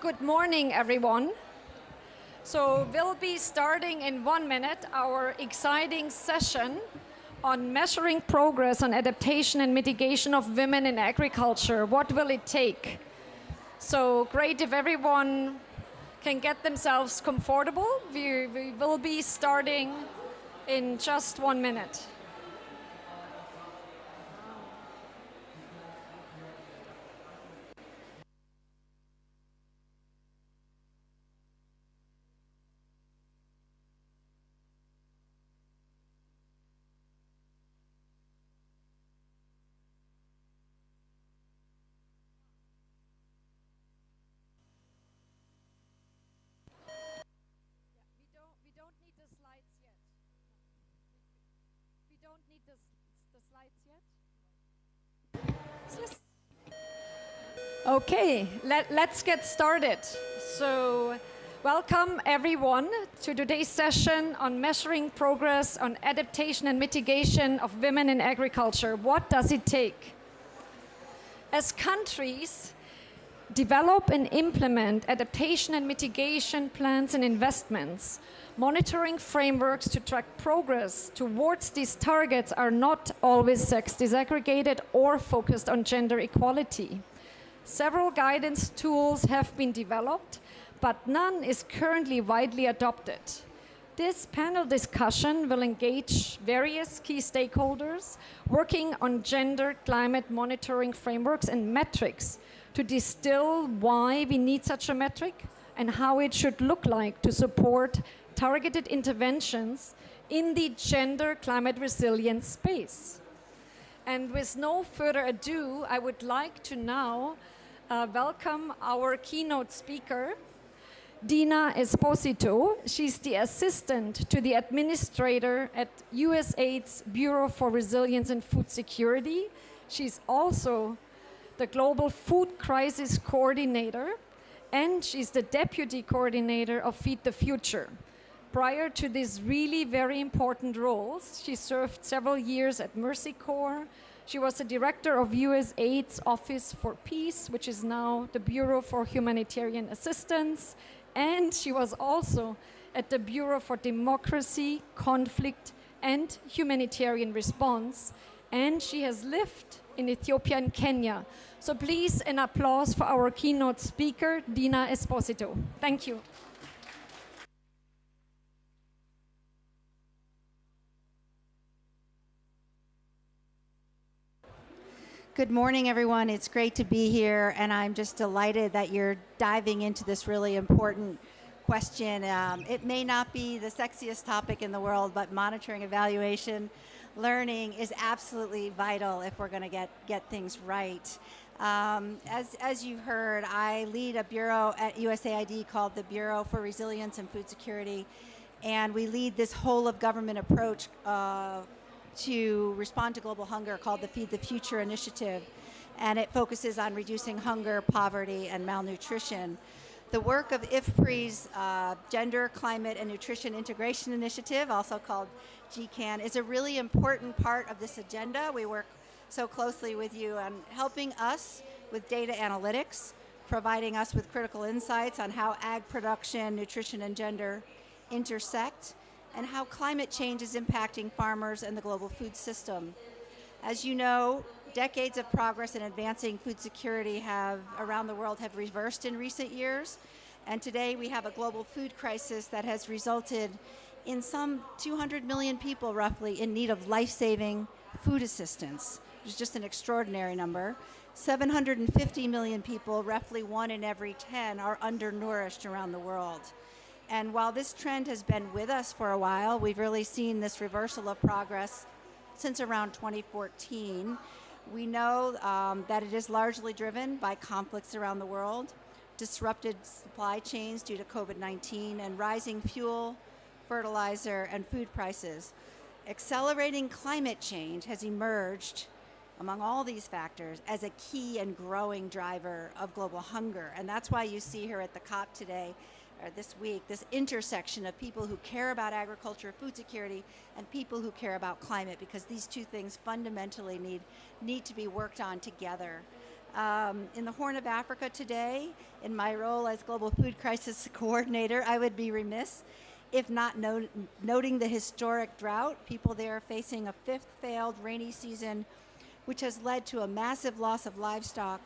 Good morning, everyone. So we'll be starting in 1 minute our exciting session on measuring progress on adaptation and mitigation of women in agriculture. What will it take? So great if everyone can get themselves comfortable. We will be starting in just 1 minute. Okay, let's get started. So, welcome everyone to today's session on measuring progress on adaptation and mitigation of women in agriculture. What does it take? As countries develop and implement adaptation and mitigation plans and investments, monitoring frameworks to track progress towards these targets are not always sex disaggregated or focused on gender equality. Several guidance tools have been developed, but none is currently widely adopted. This panel discussion will engage various key stakeholders working on gender climate monitoring frameworks and metrics to distill why we need such a metric and how it should look like to support targeted interventions in the gender climate resilience space. And with no further ado, I would like to now welcome our keynote speaker, Dina Esposito. She's the assistant to the administrator at USAID's Bureau for Resilience and Food Security. She's also the Global Food Crisis Coordinator, and she's the deputy coordinator of Feed the Future. Prior to these really very important roles, she served several years at Mercy Corps. She was the director of USAID's Office for Peace, which is now the Bureau for Humanitarian Assistance. And she was also at the Bureau for Democracy, Conflict, and Humanitarian Response. And she has lived in Ethiopia and Kenya. So please, an applause for our keynote speaker, Dina Esposito. Thank you. Good morning, everyone. It's great to be here, and I'm just delighted that you're diving into this really important question. It may not be the sexiest topic in the world, but monitoring, evaluation, learning is absolutely vital if we're going to get things right. As you've heard, I lead a bureau at USAID called the Bureau for Resilience and Food Security, and we lead this whole of government approach to respond to global hunger called the Feed the Future initiative, and it focuses on reducing hunger, poverty, and malnutrition. The work of IFPRI's Gender, Climate, and Nutrition Integration Initiative, also called GCAN, is a really important part of this agenda. We work so closely with you on helping us with data analytics, providing us with critical insights on how ag production, nutrition, and gender intersect, and how climate change is impacting farmers and the global food system. As you know, decades of progress in advancing food security around the world have reversed in recent years, and today we have a global food crisis that has resulted in some 200 million people roughly in need of life-saving food assistance, which is just an extraordinary number. 750 million people, roughly 1 in every 10, are undernourished around the world. And while this trend has been with us for a while, we've really seen this reversal of progress since around 2014. We know that it is largely driven by conflicts around the world, disrupted supply chains due to COVID-19, and rising fuel, fertilizer, and food prices. Accelerating climate change has emerged among all these factors as a key and growing driver of global hunger. And that's why you see here at the COP today, or this week, this intersection of people who care about agriculture, food security, and people who care about climate, because these two things fundamentally need to be worked on together. In the Horn of Africa today, in my role as Global Food Crisis Coordinator, I would be remiss if not noting the historic drought. People there are facing a fifth failed rainy season, which has led to a massive loss of livestock,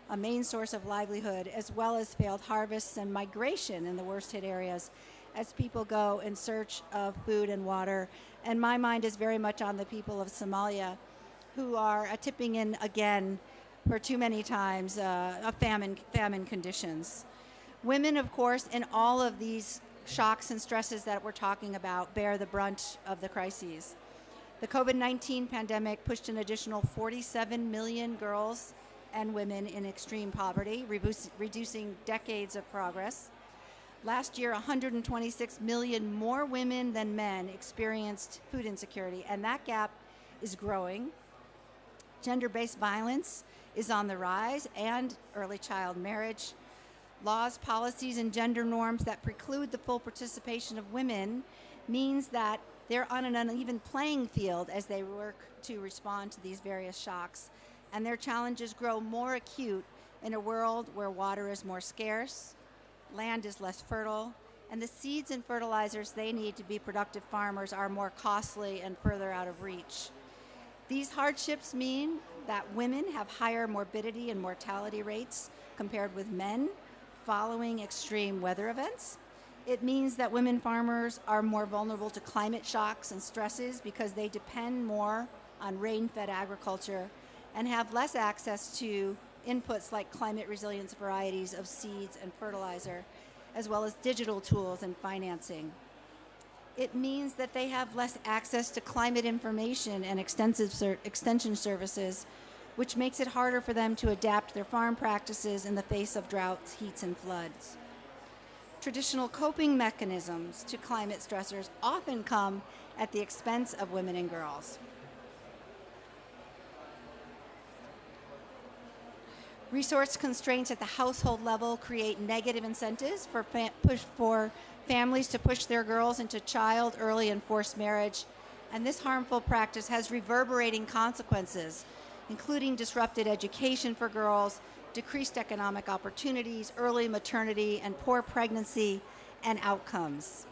a main source of livelihood, as well as failed harvests and migration in the worst hit areas as people go in search of food and water. And my mind is very much on the people of Somalia, who are tipping in again for too many times famine conditions. Women, of course, in all of these shocks and stresses that we're talking about, bear the brunt of the crises. The COVID-19 pandemic pushed an additional 47 million girls and women in extreme poverty, reducing decades of progress. Last year, 126 million more women than men experienced food insecurity, and that gap is growing. Gender-based violence is on the rise, and early child marriage. Laws, policies, and gender norms that preclude the full participation of women means that they're on an uneven playing field as they work to respond to these various shocks. And their challenges grow more acute in a world where water is more scarce, land is less fertile, and the seeds and fertilizers they need to be productive farmers are more costly and further out of reach. These hardships mean that women have higher morbidity and mortality rates compared with men following extreme weather events. It means that women farmers are more vulnerable to climate shocks and stresses because they depend more on rain-fed agriculture and have less access to inputs like climate resilience varieties of seeds and fertilizer, as well as digital tools and financing. It means that they have less access to climate information and extension services, which makes it harder for them to adapt their farm practices in the face of droughts, heats, and floods. Traditional coping mechanisms to climate stressors often come at the expense of women and girls. Resource constraints at the household level create negative incentives for families to push their girls into child, early, and forced marriage. And this harmful practice has reverberating consequences, including disrupted education for girls, decreased economic opportunities, early maternity, and poor pregnancy outcomes.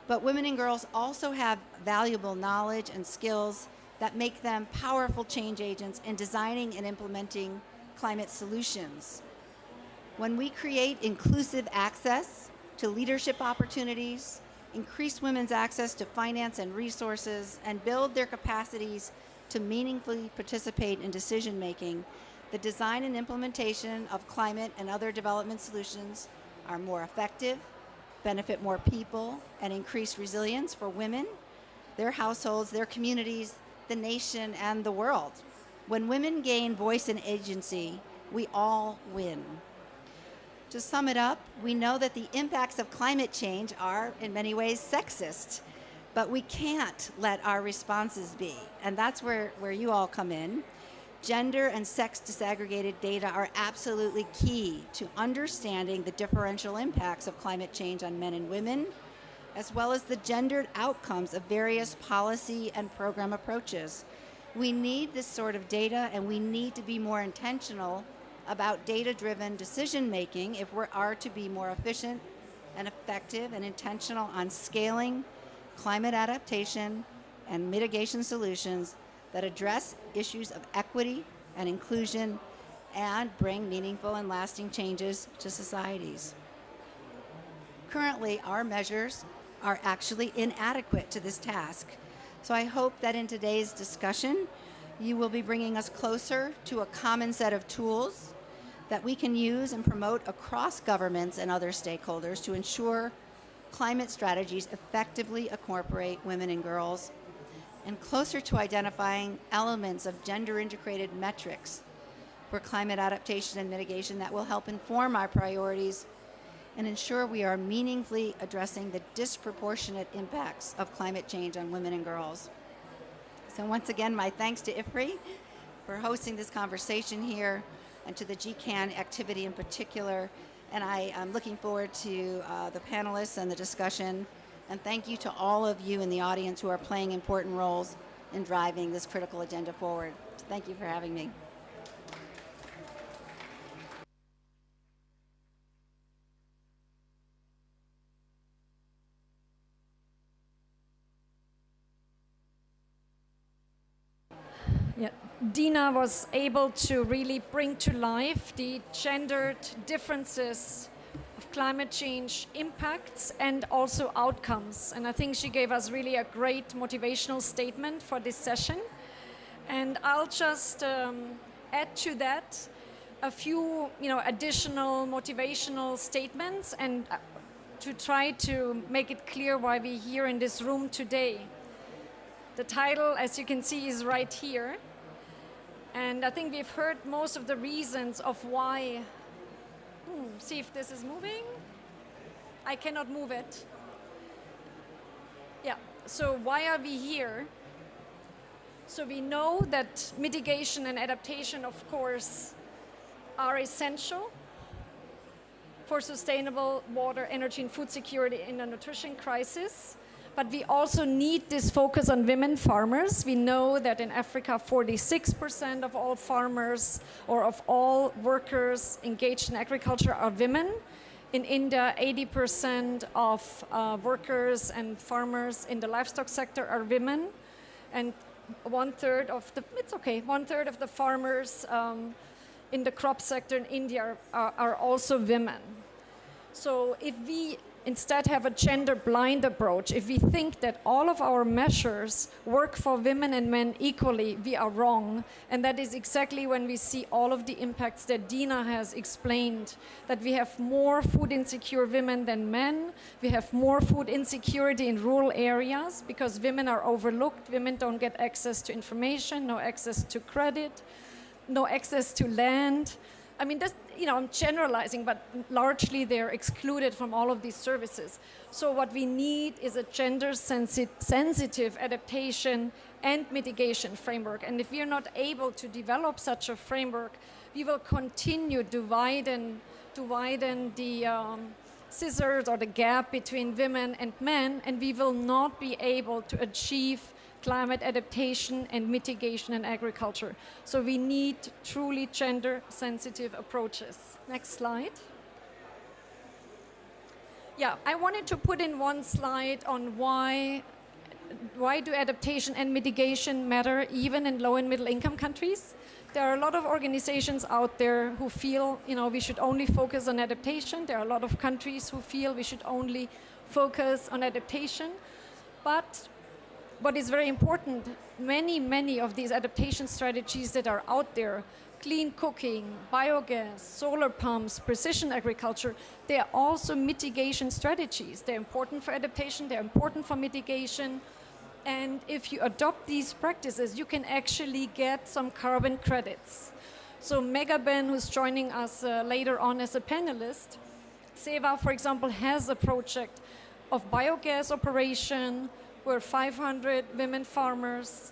But women and girls also have valuable knowledge and skills that make them powerful change agents in designing and implementing climate solutions. When we create inclusive access to leadership opportunities, increase women's access to finance and resources, and build their capacities to meaningfully participate in decision making, the design and implementation of climate and other development solutions are more effective, benefit more people, and increase resilience for women, their households, their communities, the nation, and the world. When women gain voice and agency, we all win. To sum it up, we know that the impacts of climate change are, in many ways, sexist, but we can't let our responses be, and that's where you all come in. Gender and sex disaggregated data are absolutely key to understanding the differential impacts of climate change on men and women, as well as the gendered outcomes of various policy and program approaches. We need this sort of data, and we need to be more intentional about data-driven decision-making if we are to be more efficient and effective and intentional on scaling climate adaptation and mitigation solutions that address issues of equity and inclusion and bring meaningful and lasting changes to societies. Currently, our measures are actually inadequate to this task. So I hope that in today's discussion, you will be bringing us closer to a common set of tools that we can use and promote across governments and other stakeholders to ensure climate strategies effectively incorporate women and girls, and closer to identifying elements of gender-integrated metrics for climate adaptation and mitigation that will help inform our priorities and ensure we are meaningfully addressing the disproportionate impacts of climate change on women and girls. So once again, my thanks to IFRI for hosting this conversation here, and to the GCAN activity in particular. And I am looking forward to the panelists and the discussion. And thank you to all of you in the audience who are playing important roles in driving this critical agenda forward. Thank you for having me. Yeah, Dina was able to really bring to life the gendered differences of climate change impacts and also outcomes. And I think she gave us really a great motivational statement for this session. And I'll just add to that a few additional motivational statements and to try to make it clear why we're here in this room today. The title, as you can see, is right here. And I think we've heard most of the reasons of why. See if this is moving. I cannot move it. Yeah, so why are we here? So we know that mitigation and adaptation, of course, are essential for sustainable water, energy, and food security in a nutrition crisis. But we also need this focus on women farmers. We know that in Africa, 46% of all farmers or of all workers engaged in agriculture are women. In India, 80% of workers and farmers in the livestock sector are women. And one third of the farmers in the crop sector in India are also women. So if we instead have a gender blind approach, if we think that all of our measures work for women and men equally, we are wrong. And that is exactly when we see all of the impacts that Dina has explained, that we have more food insecure women than men. We have more food insecurity in rural areas because women are overlooked. Women don't get access to information, no access to credit, no access to land. I mean, that's, I'm generalizing, but largely they're excluded from all of these services. So what we need is a gender-sensitive adaptation and mitigation framework. And if we are not able to develop such a framework, we will continue to widen the scissors or the gap between women and men, and we will not be able to achieve climate adaptation and mitigation in agriculture. So we need truly gender-sensitive approaches. Next slide. Yeah, I wanted to put in one slide on why do adaptation and mitigation matter even in low and middle income countries. There are a lot of organizations out there who feel, we should only focus on adaptation. There are a lot of countries who feel we should only focus on adaptation. But what is very important, many of these adaptation strategies that are out there, clean cooking, biogas, solar pumps, precision agriculture, they are also mitigation strategies. They're important for adaptation, they're important for mitigation. And if you adopt these practices, you can actually get some carbon credits. So Megaben, who's joining us later on as a panelist, SEWA, for example, has a project of biogas operation, where 500 women farmers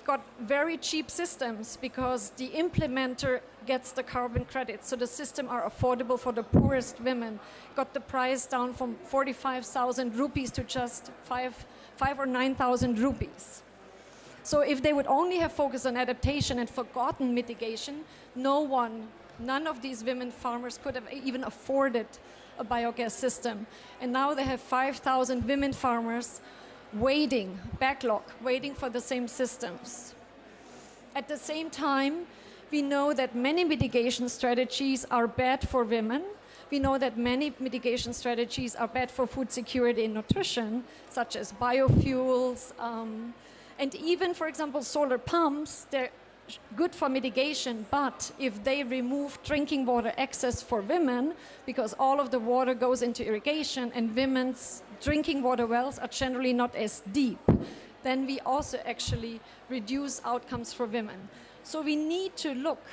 got very cheap systems because the implementer gets the carbon credits. So the systems are affordable for the poorest women. Got the price down from 45,000 rupees to just 5 or 9,000 rupees. So if they would only have focused on adaptation and forgotten mitigation, none of these women farmers could have even afforded a biogas system. And now they have 5,000 women farmers waiting for the same systems. At the same time, we know that many mitigation strategies are bad for women. We know that many mitigation strategies are bad for food security and nutrition, such as biofuels, and even, for example, solar pumps. They're good for mitigation, but if they remove drinking water access for women, because all of the water goes into irrigation and women's drinking water wells are generally not as deep, then we also actually reduce outcomes for women. So we need to look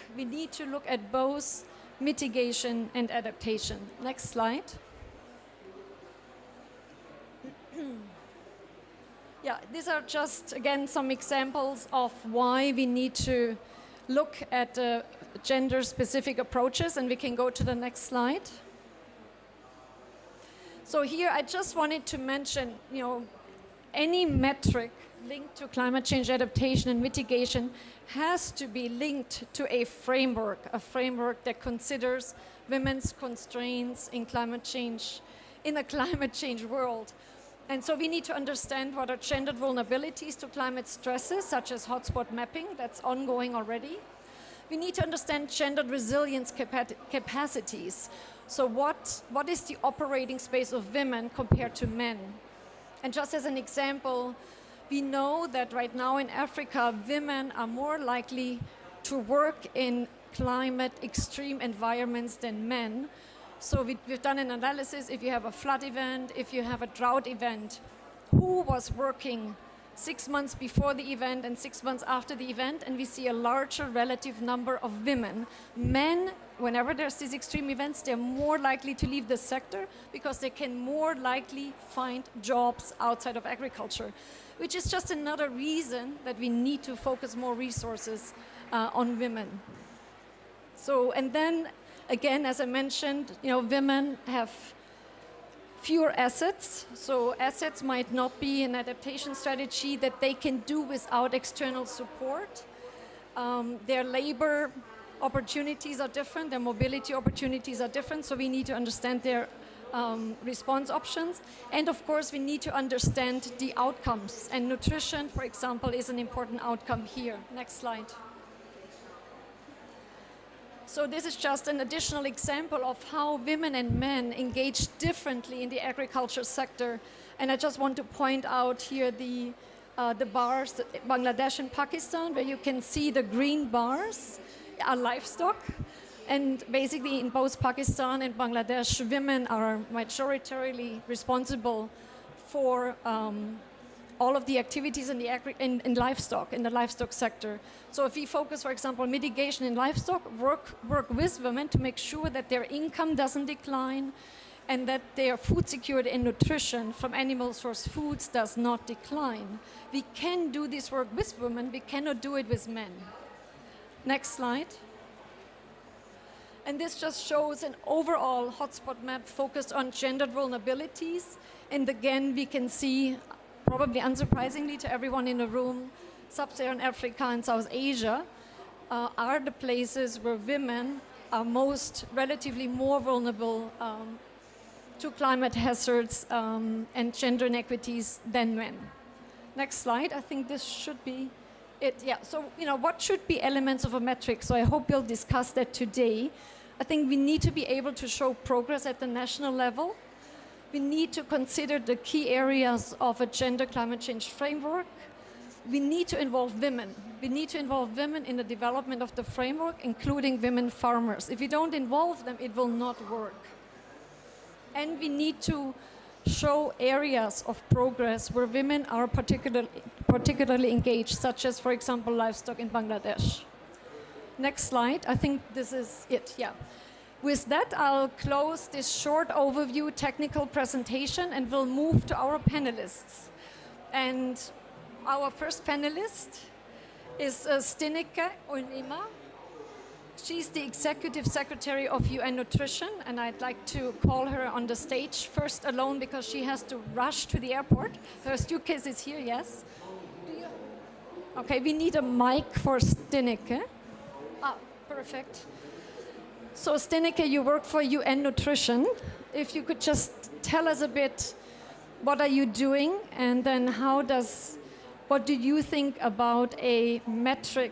at both mitigation and adaptation. Next slide. Yeah, these are just, again, some examples of why we need to look at gender-specific approaches, and we can go to the next slide. So here I just wanted to mention, any metric linked to climate change adaptation and mitigation has to be linked to a framework that considers women's constraints in a climate change world. And so we need to understand what are gendered vulnerabilities to climate stresses, such as hotspot mapping, that's ongoing already. We need to understand gendered resilience capacities. So what is the operating space of women compared to men? And just as an example, we know that right now in Africa, women are more likely to work in climate extreme environments than men. So we've done an analysis. If you have a flood event, if you have a drought event, who was working 6 months before the event and 6 months after the event? And we see a larger relative number of women. Men, whenever there's these extreme events, they're more likely to leave the sector because they can more likely find jobs outside of agriculture, which is just another reason that we need to focus more resources on women. So, and then again, as I mentioned, women have fewer assets. So assets might not be an adaptation strategy that they can do without external support. Their labor opportunities are different, their mobility opportunities are different, so we need to understand their response options. And of course, we need to understand the outcomes. And nutrition, for example, is an important outcome here. Next slide. So this is just an additional example of how women and men engage differently in the agriculture sector. And I just want to point out here the bars, Bangladesh and Pakistan, where you can see the green bars are livestock. And basically in both Pakistan and Bangladesh, women are majoritarily responsible for all of the activities in the livestock sector. So if we focus, for example, mitigation in livestock, work with women to make sure that their income doesn't decline and that their food security and nutrition from animal source foods does not decline. We can do this work with women, we cannot do it with men. Next slide. And this just shows an overall hotspot map focused on gendered vulnerabilities. And again, we can see, probably unsurprisingly to everyone in the room, Sub-Saharan Africa and South Asia are the places where women are relatively more vulnerable to climate hazards and gender inequities than men. Next slide. I think this should be it. Yeah. So, what should be elements of a metric? So I hope we'll discuss that today. I think we need to be able to show progress at the national level. We need to consider the key areas of a gender climate change framework. We need to involve women. We need to involve women in the development of the framework, including women farmers. If we don't involve them, it will not work. And we need to show areas of progress where women are particularly engaged, such as, for example, livestock in Bangladesh. Next slide. I think this is it, yeah. With that, I'll close this short overview technical presentation and we'll move to our panelists. And our first panelist is Stineke Oynima. She's the Executive Secretary of UN Nutrition, and I'd like to call her on the stage first alone because she has to rush to the airport. Her suitcase is here, yes? Okay, we need a mic for Stineke. Ah, perfect. So Stineke, you work for UN Nutrition. If you could just tell us a bit, what are you doing, and then what do you think about a metric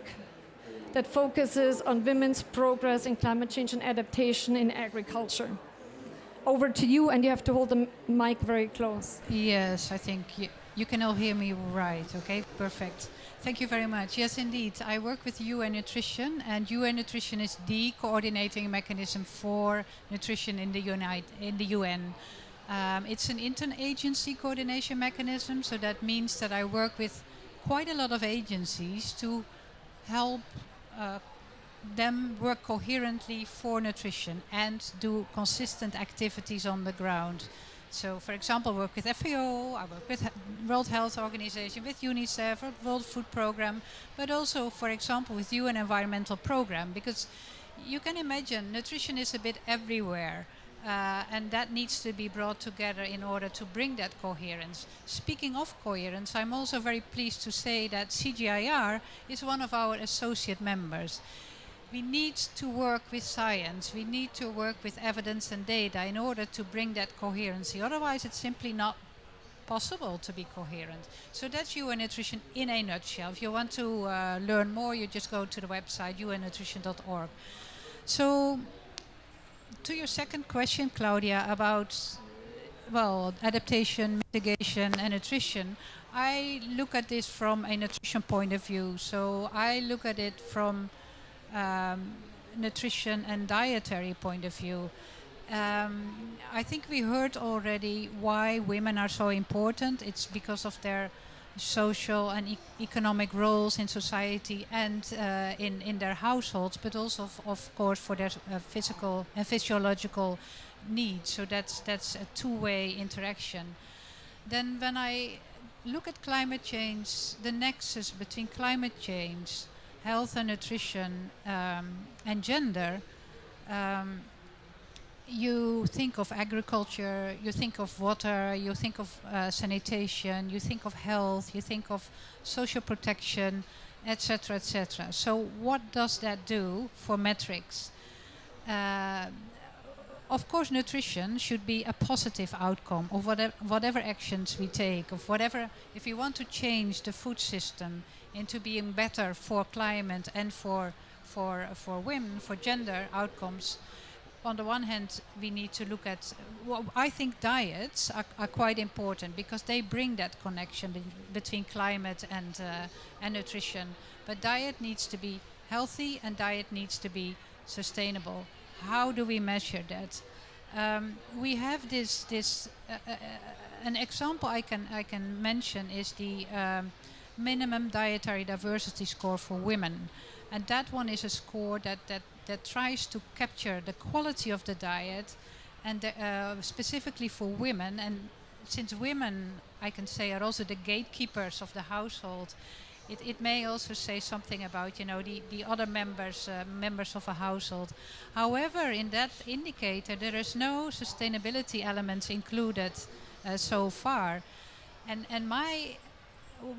that focuses on women's progress in climate change and adaptation in agriculture? Over to you, and you have to hold the mic very close. Yes, I think you can all hear me right, okay? Perfect. Thank you very much. Yes, indeed. I work with UN Nutrition, and UN Nutrition is the coordinating mechanism for nutrition in the UN. It's an interagency coordination mechanism, so that means that I work with quite a lot of agencies to help them work coherently for nutrition and do consistent activities on the ground. So, for example, I work with FAO, I work with World Health Organization, with UNICEF, World Food Programme, but also, for example, with UN Environmental Programme, because you can imagine nutrition is a bit everywhere. And that needs to be brought together in order to bring that coherence. Speaking of coherence, I'm also very pleased to say that CGIAR is one of our associate members. We need to work with science, we need to work with evidence and data in order to bring that coherency. Otherwise, it's simply not possible to be coherent. So that's UN Nutrition in a nutshell. If you want to learn more, you just go to the website unnutrition.org. So to your second question, Claudia, about adaptation, mitigation, and nutrition, I look at this from a nutrition point of view. So I look at it from nutrition and dietary point of view. I think we heard already why women are so important. It's because of their social and economic roles in society and in their households, but also, of course, for their physical and physiological needs. So that's a two-way interaction. Then when I look at climate change, the nexus between climate change, health and nutrition, and gender, you think of agriculture, you think of water, you think of sanitation, you think of health, you think of social protection, etc., etc. So what does that do for metrics? Of course, nutrition should be a positive outcome of whatever actions we take, of whatever, if you want to change the food system into being better for climate and for women, for gender outcomes. On the one hand, we need to look at, well, I think diets are quite important because they bring that connection between climate and nutrition. But diet needs to be healthy and diet needs to be sustainable. How do we measure that? We have an example I can mention is the minimum dietary diversity score for women. And that one is a score that tries to capture the quality of the diet and specifically for women. And since women, I can say, are also the gatekeepers of the household, it may also say something about, the other members of a household. However, in that indicator, there is no sustainability elements included so far. And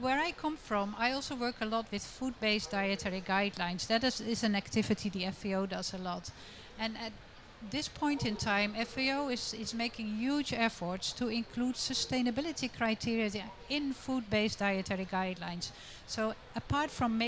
where I come from, I also work a lot with food-based dietary guidelines. That is an activity the FAO does a lot. And at this point in time, FAO is making huge efforts to include sustainability criteria in food-based dietary guidelines. So apart from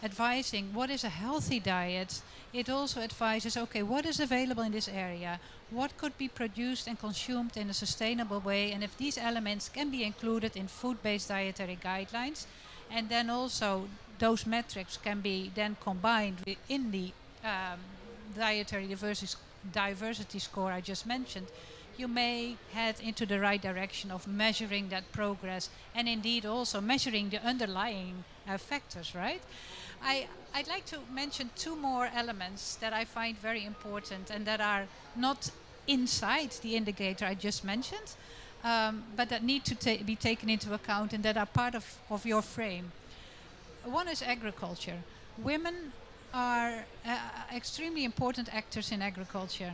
advising what is a healthy diet, it also advises, okay, what is available in this area? What could be produced and consumed in a sustainable way? And if these elements can be included in food-based dietary guidelines, and then also those metrics can be then combined in the dietary diversity score I just mentioned, you may head into the right direction of measuring that progress and indeed also measuring the underlying factors, right? I'd like to mention two more elements that I find very important and that are not inside the indicator I just mentioned, but that need to be taken into account and that are part of your frame. One is agriculture. Women are extremely important actors in agriculture.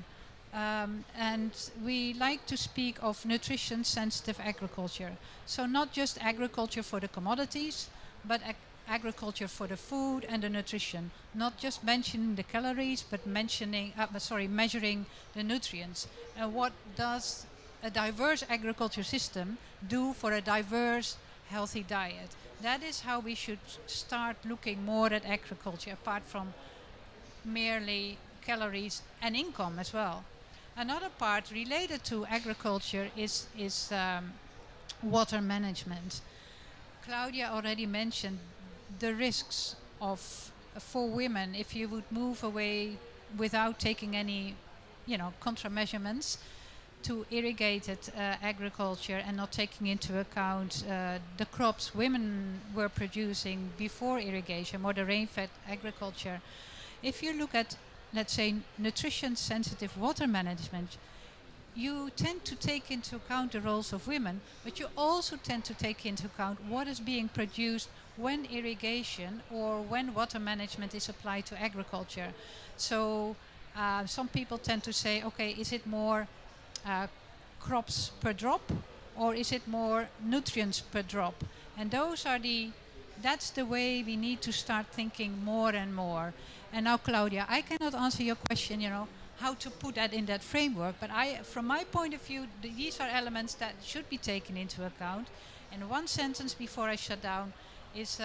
And we like to speak of nutrition-sensitive agriculture. So not just agriculture for the commodities, but agriculture for the food and the nutrition. Not just mentioning the calories, but measuring the nutrients. And what does a diverse agriculture system do for a diverse, healthy diet? That is how we should start looking more at agriculture, apart from merely calories and income as well. Another part related to agriculture is water management. Claudia already mentioned the risks for women if you would move away without taking any, countermeasurements to irrigated agriculture and not taking into account the crops women were producing before irrigation, more the rain-fed agriculture. If you look at, let's say, nutrition-sensitive water management, you tend to take into account the roles of women, but you also tend to take into account what is being produced when irrigation or when water management is applied to agriculture. So some people tend to say, okay, is it more crops per drop or is it more nutrients per drop? And that's the way we need to start thinking more and more. And now, Claudia, I cannot answer your question, how to put that in that framework. But from my point of view, these are elements that should be taken into account. And one sentence before I shut down is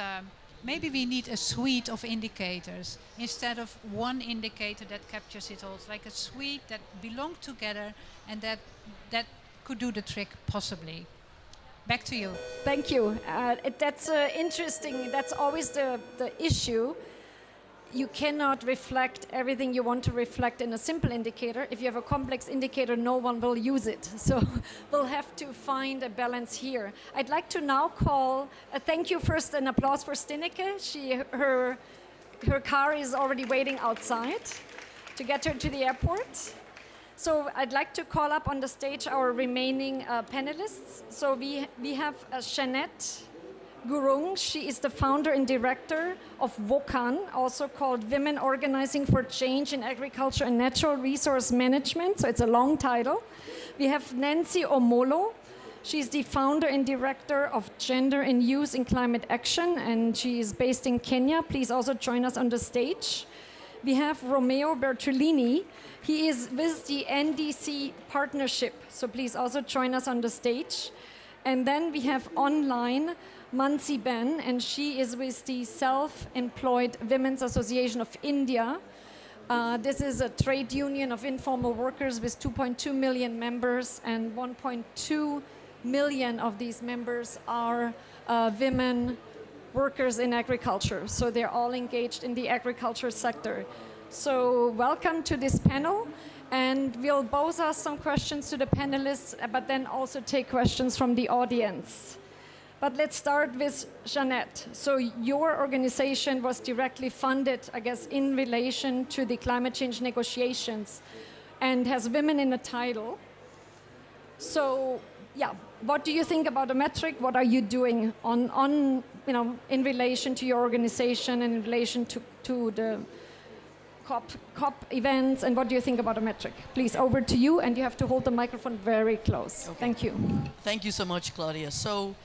maybe we need a suite of indicators instead of one indicator that captures it all. It's like a suite that belong together and that could do the trick possibly. Back to you. Thank you. That's interesting. That's always the issue. You cannot reflect everything you want to reflect in a simple indicator. If you have a complex indicator, no one will use it. So we'll have to find a balance here. I'd like to now call, thank you first, an applause for Stinneke. Her car is already waiting outside to get her to the airport. So I'd like to call up on the stage our remaining panelists. So we have Jeanette Gurung. She is the founder and director of WOCAN, also called Women Organizing for Change in Agriculture and Natural Resource Management. So it's a long title. We have Nancy Omolo. She's the founder and director of Gender and Youth in Climate Action, and she is based in Kenya. Please also join us on the stage. We have Romeo Bertolini. He is with the NDC partnership, so please also join us on the stage. And then we have online Mansi Ben, and she is with the Self-Employed Women's Association of India. This is a trade union of informal workers with 2.2 million members, and 1.2 million of these members are women workers in agriculture. So they're all engaged in the agriculture sector. So welcome to this panel. And we'll both ask some questions to the panelists, but then also take questions from the audience. But let's start with Jeanette. So your organization was directly funded, I guess, in relation to the climate change negotiations and has women in the title. So, yeah, what do you think about the metric? What are you doing on in relation to your organization and in relation to the COP events, and what do you think about a metric? Please, over to you, and you have to hold the microphone very close. Okay. Thank you. Thank you so much, Claudia. So,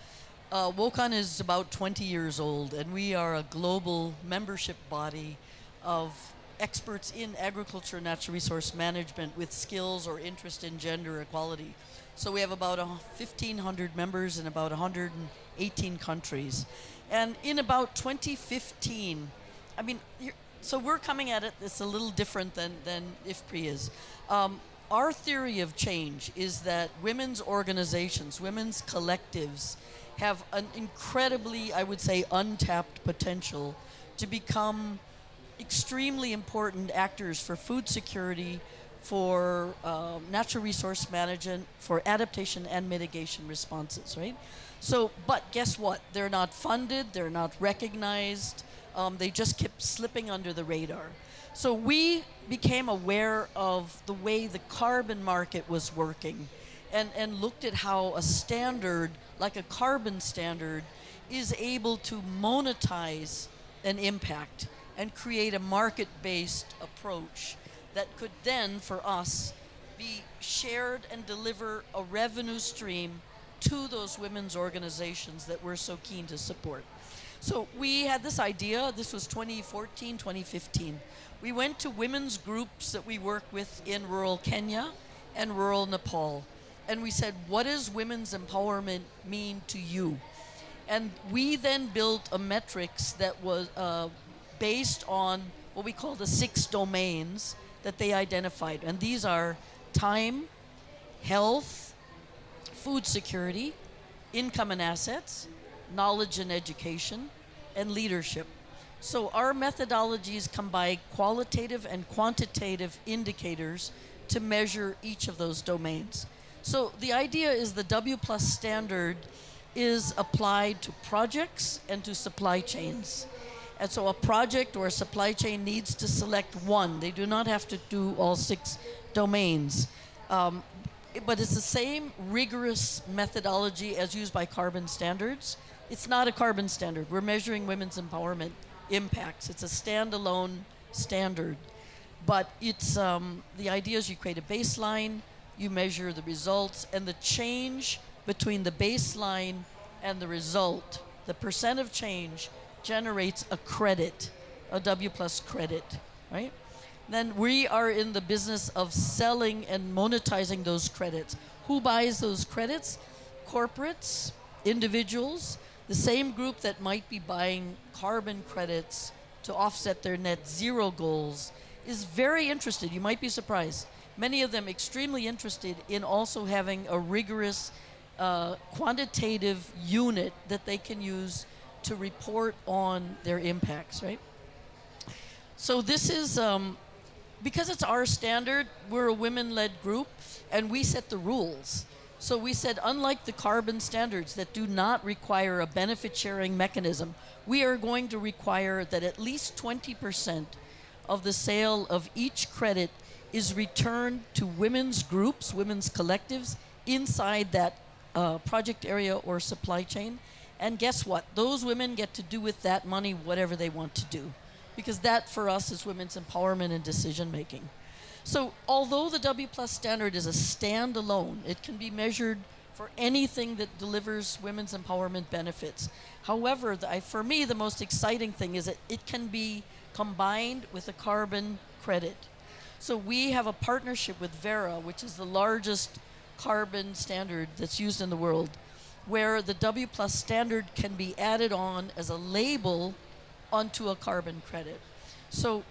WOCAN is about 20 years old, and we are a global membership body of experts in agriculture and natural resource management with skills or interest in gender equality. So we have about 1,500 members in about 118 countries. And in about 2015, I mean, so we're coming at it, it's a little different than IFPRI is. Our theory of change is that women's organizations, women's collectives, have an incredibly, I would say, untapped potential to become extremely important actors for food security, for natural resource management, for adaptation and mitigation responses, right? So, but guess what? They're not funded, they're not recognized, they just kept slipping under the radar. So we became aware of the way the carbon market was working and looked at how a standard, like a carbon standard, is able to monetize an impact and create a market-based approach that could then, for us, be shared and deliver a revenue stream to those women's organizations that we're so keen to support. So we had this idea, this was 2014, 2015. We went to women's groups that we work with in rural Kenya and rural Nepal. And we said, what does women's empowerment mean to you? And we then built a metrics that was based on what we call the 6 domains that they identified. And these are time, health, food security, income and assets, knowledge and education, and leadership. So our methodologies combine qualitative and quantitative indicators to measure each of those domains. So the idea is the W+ standard is applied to projects and to supply chains. And so a project or a supply chain needs to select one. They do not have to do all 6 domains. But it's the same rigorous methodology as used by carbon standards. It's not a carbon standard. We're measuring women's empowerment impacts. It's a standalone standard. But it's the idea is you create a baseline, you measure the results, and the change between the baseline and the result, the percent of change, generates a credit, a W+ credit, right? then we are in the business of selling and monetizing those credits. Who buys those credits? Corporates, individuals, the same group that might be buying carbon credits to offset their net zero goals is very interested. You might be surprised. Many of them extremely interested in also having a rigorous quantitative unit that they can use to report on their impacts, right? So this is, because it's our standard, we're a women-led group, and we set the rules. So we said, unlike the carbon standards that do not require a benefit-sharing mechanism, we are going to require that at least 20% of the sale of each credit is returned to women's groups, women's collectives, inside that project area or supply chain. And guess what? Those women get to do with that money whatever they want to do. Because that, for us, is women's empowerment and decision-making. So although the W Plus standard is a standalone, it can be measured for anything that delivers women's empowerment benefits. However, for me, the most exciting thing is that it can be combined with a carbon credit. So we have a partnership with Verra, which is the largest carbon standard that's used in the world, where the W Plus standard can be added on as a label onto a carbon credit. So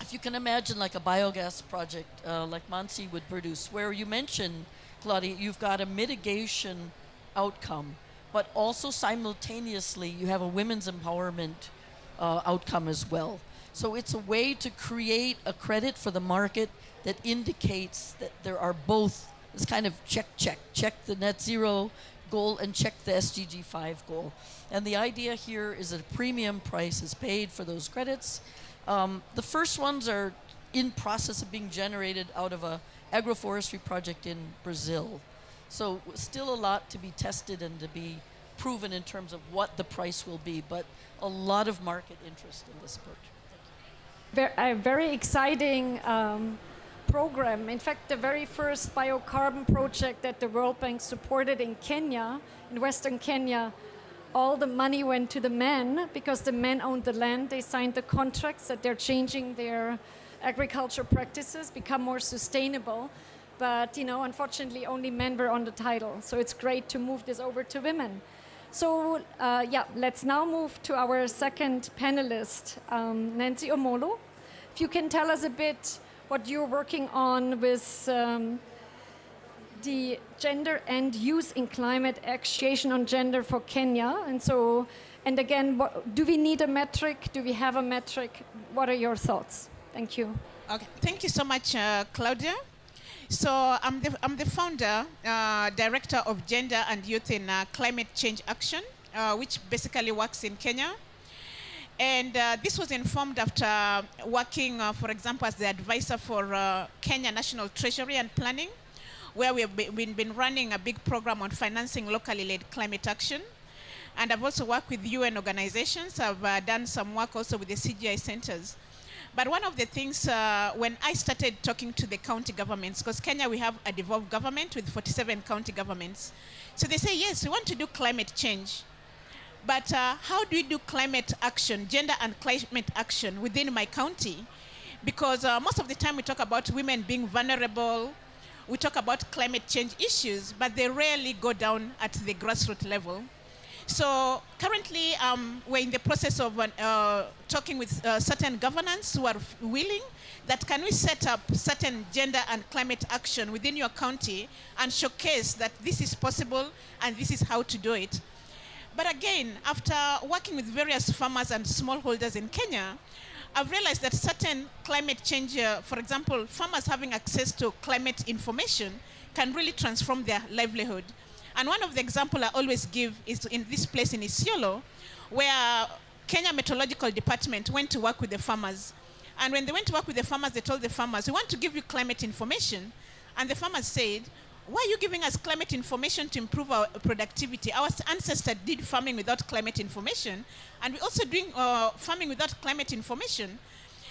if you can imagine like a biogas project like Mansi would produce, where you mentioned, Claudia, you've got a mitigation outcome, but also simultaneously you have a women's empowerment outcome as well. So it's a way to create a credit for the market that indicates that there are both, this kind of check the net zero goal and check the SDG 5 goal. And the idea here is that a premium price is paid for those credits. The first ones are in process of being generated out of a agroforestry project in Brazil. So still a lot to be tested and to be proven in terms of what the price will be, but a lot of market interest in this approach. A very exciting program. In fact, the very first biocarbon project that the World Bank supported in Kenya, in Western Kenya, all the money went to the men because the men owned the land. They signed the contracts that they're changing their agriculture practices, become more sustainable. But, you know, unfortunately, only men were on the title. So it's great to move this over to women. So, let's now move to our second panelist, Nancy Omolo. If you can tell us a bit what you're working on with the gender and youth in climate actuation on gender for Kenya. And again, do we need a metric? Do we have a metric? What are your thoughts? Thank you. Okay, thank you so much, Claudia. So I'm the founder, director of Gender and Youth in Climate Change Action, which basically works in Kenya. And this was informed after working, for example, as the advisor for Kenya National Treasury and Planning, where we've been running a big program on financing locally led climate action. And I've also worked with UN organizations. I've done some work also with the CGI centers. But one of the things, when I started talking to the county governments, because Kenya, we have a devolved government with 47 county governments. So they say, yes, we want to do climate change. But how do we do climate action, gender and climate action within my county? Because most of the time we talk about women being vulnerable, we talk about climate change issues, but they rarely go down at the grassroots level. So currently, we're in the process of talking with certain governments who are willing that can we set up certain gender and climate action within your county and showcase that this is possible and this is how to do it. But again, after working with various farmers and smallholders in Kenya, I've realized that certain climate change, for example, farmers having access to climate information can really transform their livelihood. And one of the examples I always give is in this place in Isiolo, where Kenya Meteorological Department went to work with the farmers. And when they went to work with the farmers, they told the farmers, we want to give you climate information. And the farmers said, why are you giving us climate information to improve our productivity? Our ancestors did farming without climate information, and we're also doing farming without climate information.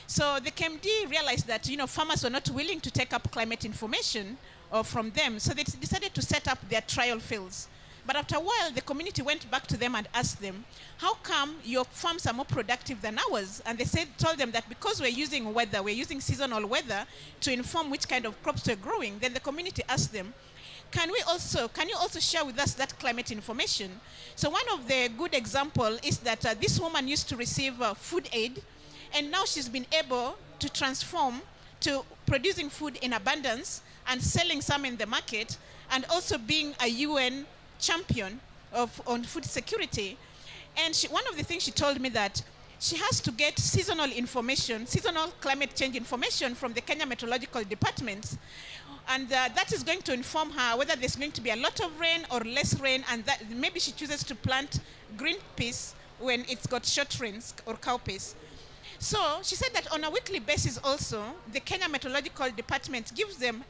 So the KMD realized that, you know, farmers were not willing to take up climate information from them, so they decided to set up their trial fields. But after a while, the community went back to them and asked them, how come your farms are more productive than ours? And they told them that because we're using seasonal weather to inform which kind of crops we're growing. Then the community asked them, can you also share with us that climate information? So one of the good example is that this woman used to receive food aid, and now she's been able to transform to producing food in abundance and selling some in the market, and also being a UN champion on food security. And one of the things she told me that she has to get seasonal climate change information from the Kenya Meteorological Department. And that is going to inform her whether there's going to be a lot of rain or less rain, and that maybe she chooses to plant green peas when it's got short rains or cowpeas. So she said that on a weekly basis also, the Kenya Meteorological Department gives them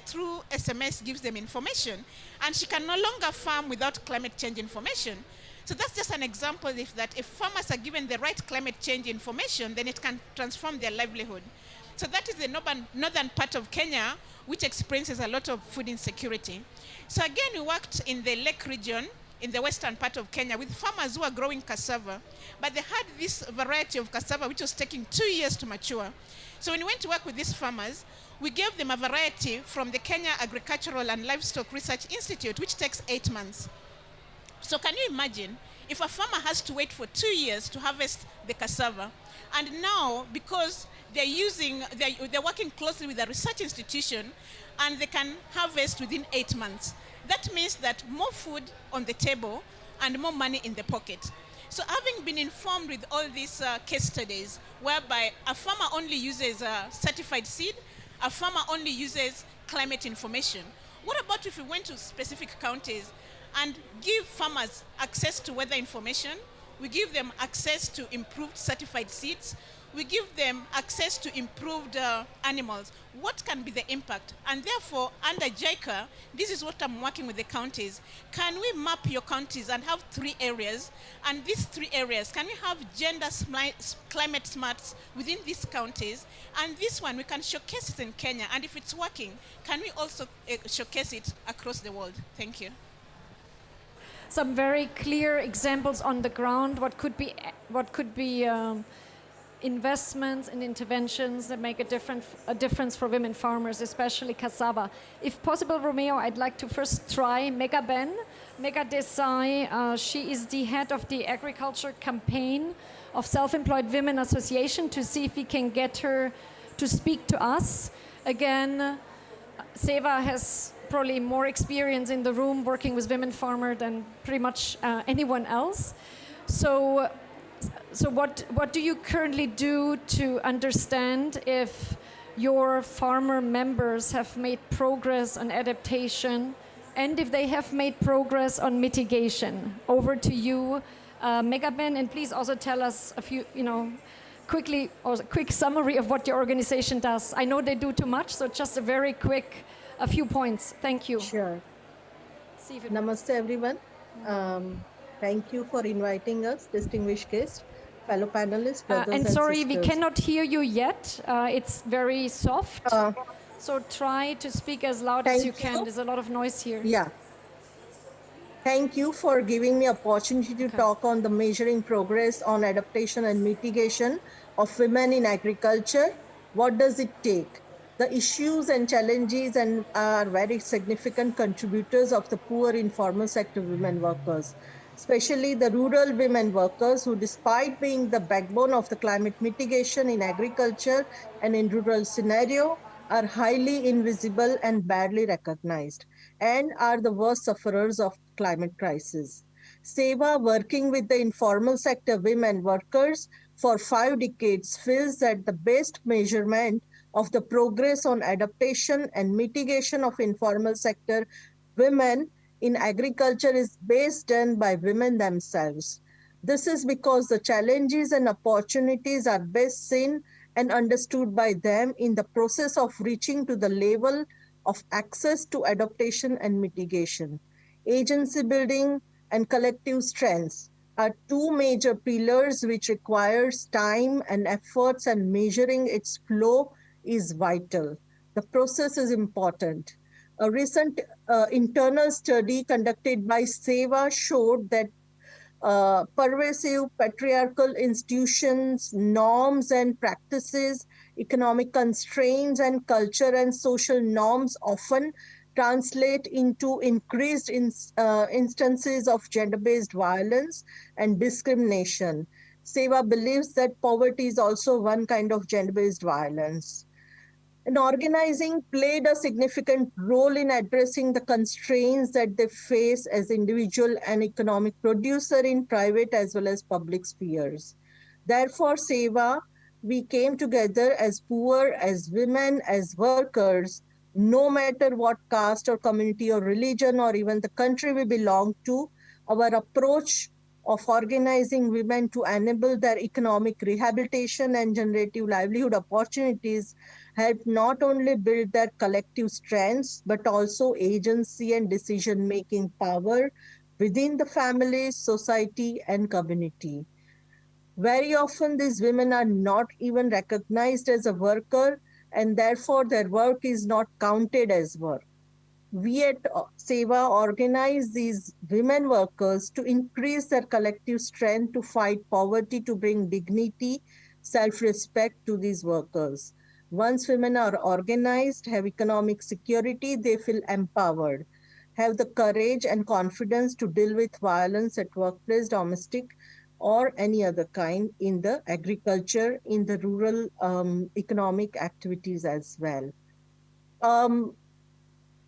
through SMS gives them information, and she can no longer farm without climate change information. So that's just an example that if farmers are given the right climate change information, then it can transform their livelihood. So that is the northern part of Kenya, which experiences a lot of food insecurity. So again, we worked in the Lake region, in the western part of Kenya, with farmers who are growing cassava, but they had this variety of cassava which was taking 2 years to mature. So when we went to work with these farmers, we gave them a variety from the Kenya Agricultural and Livestock Research Institute, which takes 8 months. So can you imagine if a farmer has to wait for 2 years to harvest the cassava, and now because they're working closely with a research institution, and they can harvest within 8 months. That means that more food on the table and more money in the pocket. So having been informed with all these case studies, whereby a farmer only uses certified seed, a farmer only uses climate information. What about if we went to specific counties and give farmers access to weather information? We give them access to improved certified seeds. We give them access to improved animals. What can be the impact? And therefore, under JICA, this is what I'm working with the counties. Can we map your counties and have 3 areas? And these 3 areas, can we have climate smarts within these counties? And this one, we can showcase it in Kenya. And if it's working, can we also showcase it across the world? Thank you. Some very clear examples on the ground, what could be investments and interventions that make a difference for women farmers, especially cassava. If possible, Romeo, I'd like to first try Mega Desai. She is the head of the agriculture campaign of Self-Employed Women Association, to see if we can get her to speak to us. Again, Seva has probably more experience in the room working with women farmers than pretty much anyone else. So what do you currently do to understand if your farmer members have made progress on adaptation, and if they have made progress on mitigation? Over to you, Megaben, and please also tell us a few, quick summary of what your organization does. I know they do too much, so just a few points. Thank you. Sure. Namaste, everyone. Thank you for inviting us, distinguished guests, fellow panelists, brothers and sorry, sisters. we cannot hear you yet. It's very soft. So try to speak as loud as you can. There's a lot of noise here. Yeah. Thank you for giving me opportunity to talk on the measuring progress on adaptation and mitigation of women in agriculture. What does it take? The issues and challenges are very significant contributors of the poor informal sector women workers, especially the rural women workers who, despite being the backbone of the climate mitigation in agriculture and in rural scenario, are highly invisible and badly recognized, and are the worst sufferers of climate crisis. SEWA, working with the informal sector women workers for 5 decades, feels that the best measurement of the progress on adaptation and mitigation of informal sector women in agriculture is best done by women themselves. This is because the challenges and opportunities are best seen and understood by them in the process of reaching to the level of access to adaptation and mitigation. Agency building and collective strengths are 2 major pillars which requires time and efforts, and measuring its flow is vital. The process is important. A recent internal study conducted by SEVA showed that pervasive patriarchal institutions, norms and practices, economic constraints, and culture and social norms often translate into increased instances of gender-based violence and discrimination. SEVA believes that poverty is also one kind of gender-based violence. And organizing played a significant role in addressing the constraints that they face as individual and economic producer in private as well as public spheres. Therefore, SEVA, we came together as poor, as women, as workers, no matter what caste or community or religion or even the country we belong to. Our approach of organizing women to enable their economic rehabilitation and generative livelihood opportunities help not only build their collective strengths, but also agency and decision-making power within the family, society, and community. Very often, these women are not even recognized as a worker, and therefore their work is not counted as work. We at SEVA organize these women workers to increase their collective strength to fight poverty, to bring dignity, self-respect to these workers. Once women are organized, have economic security, they feel empowered, have the courage and confidence to deal with violence at workplace, domestic, or any other kind in the agriculture, in the rural economic activities as well.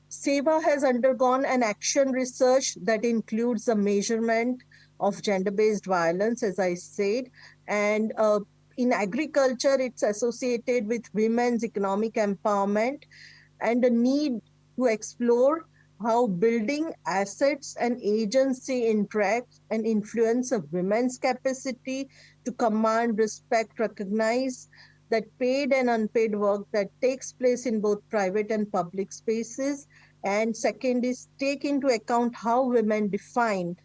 SEVA has undergone an action research that includes the measurement of gender-based violence, as I said, and in agriculture, it's associated with women's economic empowerment and the need to explore how building assets and agency interact and influence of women's capacity to command, respect, recognize that paid and unpaid work that takes place in both private and public spaces. And second is take into account how women define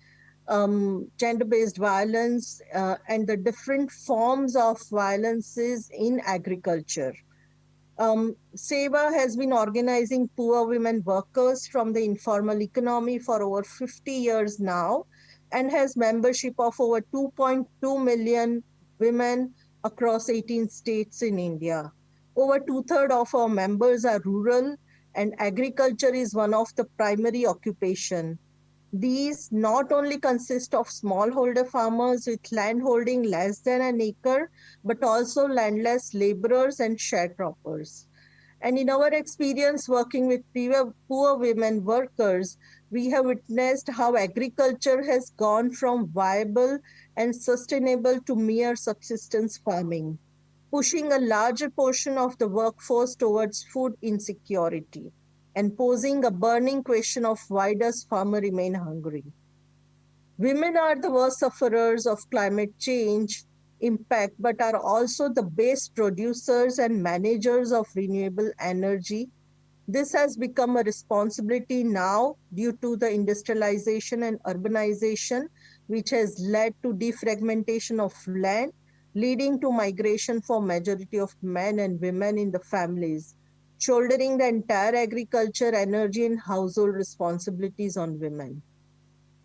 gender-based violence and the different forms of violences in agriculture. SEVA has been organizing poor women workers from the informal economy for over 50 years now and has membership of over 2.2 million women across 18 states in India. Over two-thirds of our members are rural, and agriculture is one of the primary occupation. These not only consist of smallholder farmers with land holding less than an acre, but also landless laborers and sharecroppers. And in our experience working with poor women workers, we have witnessed how agriculture has gone from viable and sustainable to mere subsistence farming, pushing a larger portion of the workforce towards food insecurity and posing a burning question of why does farmer remain hungry? Women are the worst sufferers of climate change impact, but are also the best producers and managers of renewable energy. This has become a responsibility now due to the industrialization and urbanization, which has led to defragmentation of land, leading to migration for majority of men and women in the families, shouldering the entire agriculture, energy, and household responsibilities on women.